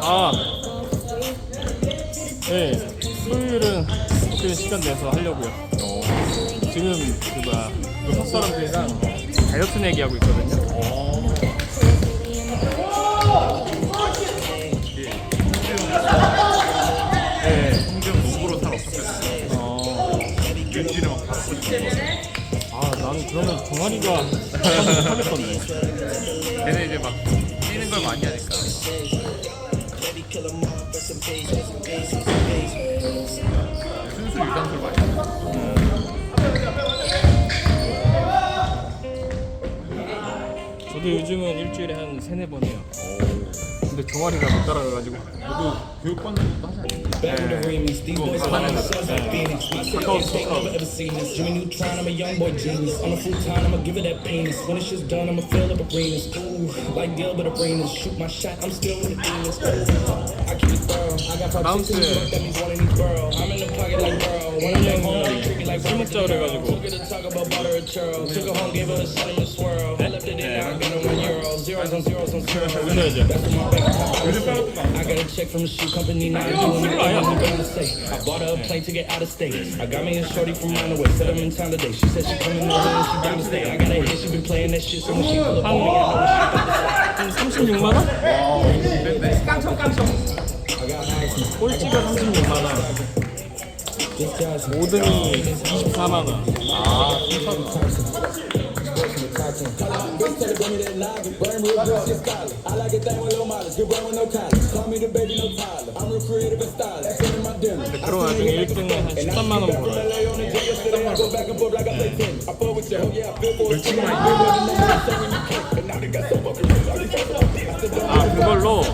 아, 네. 토요일은 어떻게 시간 내서 하려고요. 지금 그 뭐야 여섯 사람들이랑 다이어트 내기 하고 있거든요. 네. 성경 농구로 살 없었거든. 일주일에 막 다섯 번 정도. 아, 난 그러면 동아리가 하겠던데. 걔네 이제 막 뛰는 걸 많이 하니까. 순수 유산소를 많이 하니까. 저도 요즘은 일주일에 한 3-4번 해요. 근데 종아리가 못 따라가가지고. 너도 교육받는 것도 하지 않냐? Back with the remix, these boys are on the cells like Phoenix. 카카오 Never ever seen this. Jimmy Neutron, I'm a young boy genius. On a full time, I'ma give it that penis. When it's just done, I'ma fill up arenas. Ooh, like Gilbert Arenas. Shoot my shot, I'm still in the demons. Ooh, I keep it thorough. I got partitions, that means one in each borough. I'm in the pocket like Burrow. When I'm at home, they treat me like 술 먹자 그래가지고. Took her to talk about butter and churl. Took her home, gave her a cinnamon swirl. I left it in, now I got her €1. Zeros on zeros on zeros. 오셔야죠. That's what my bank account. I got a check from the shoe company, now I'm doing it. I'm gonna say, I bought her a plane to get out of state. I got me a shorty from Monterey, said I'm in town today. She said she coming over and she down to stay. I got a hit, she been playing that shit, so when she pull up on me, I know what she about to say. 한 36만 원? I got high, 꼴찌가 36만 원. just guys, 5등이 24만 원. 아, I like it that with low mileage, good burn with no college. Call me the baby, no Tyler. I'm real creative and stylish. That's in my dinner. 그런 와중에 1등은 한 13만 원 벌어요. I go back and forth like I play tennis. I fuck with you, yeah, I feel for it. 아, 그걸로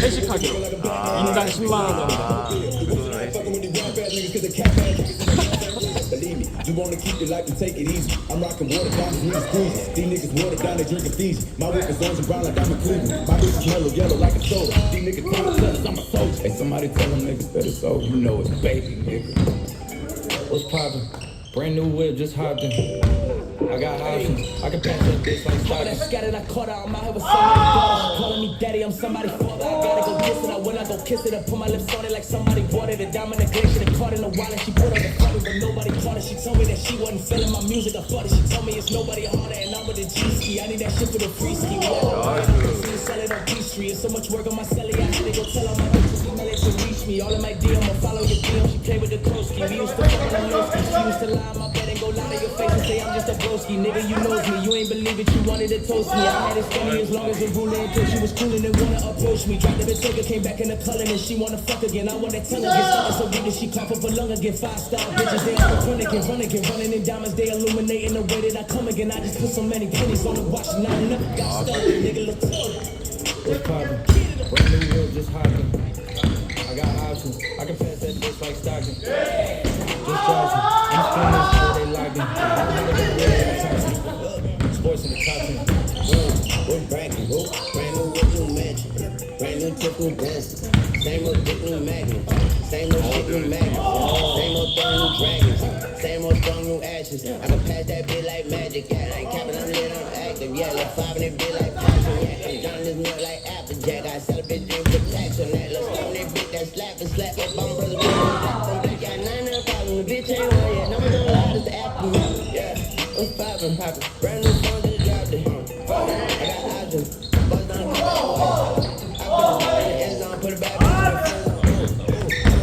회식하기로. 인당 10만 원 정도. Believe me, you wanna keep your life and take it easy. I'm rocking water down, these niggas cruising. These niggas water down, they drinking Fiji. My whip is orange and brown like I'm in Cleveland. My bitch is mellow yellow like a soda. These niggas trying to tell us I'm a soldier. Hey, somebody tell them niggas better so you know it's baby, nigga. What's poppin'? Brand new whip, just hopped in. I got options. I can pass that bitch like Stockton. Scattered, I caught her. I'm out here with somebody daughter. Calling me daddy, I'm somebody's father. I gotta go kiss it. When I go kiss it, I put my lips on it like somebody bought it. A diamond, a glacier, the caught in the wallet. She put on the front, but nobody caught it. She told me that she wasn't feeling my music. I thought it. She told me it's nobody harder, and I'm with the G-ski. I need that shit for the free ski. Sell it on P-Street. It's so much work on my celly. I had to go tell all my bitches email it to reach me. All in my DM, I'll follow your DM. She play with the Koski. We used to fuck on the Lowski. She used to lie on my bed and go lie to your face and say I'm just a broski. Nigga, you knows me. You ain't believe it. You wanted to toast me. I had it funny as long as the ruler until she was coolin' and wanna approach me. Dropped the bitch, came back in the color and she wanna fuck again. I wanna tell her get started so good that she cough up a lung again. 5-star bitches, they all run again, running in diamonds. They illuminating the way that I come again. I just put so many pennies on the watch and I never got started. Nigga, look what's poppin'? Brand new whip, just hoppin'. I got options. I can pass that bitch like Stockton. Just charging. I'm spinning this shit, they locking. Sports in the top 10. We're bragging, brand new whip, new mansion, brand new tip, new Benz. Same old dick, new magnet, same old shit, new magnet, same old thorn, new dragons, same old strong, new ashes. I can pass that bit like magic, yeah, like capping, I'm lit, I'm active, yeah, like 5 and it bit like passion, yeah, I'm drowning this milk like Applejack. I sell a bitch, drink with tax on that, let's stone that bitch, that slap and slap, if I'm brother, I'm black, got 9 problem, the bitch ain't one yet, number no lie, it's the apple, yeah, what's poppin', brand new phone, just dropped it, I got options, bust down the car, I put it back in the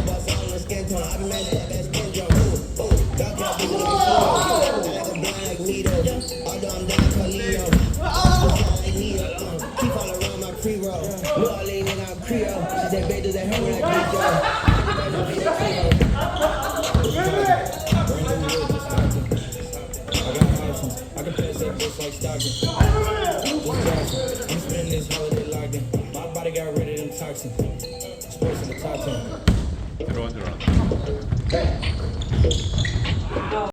bust on the skin tone, I be messed up that skin drum, dark out, bitch, like a blind like Nito, although I'm down for Leo, like Neo, keep all around my pre-roll, New Orleans and I'm Creole, she said, babe, does that hurt when I greet you? I got options. I can pass that bitch like Stockton.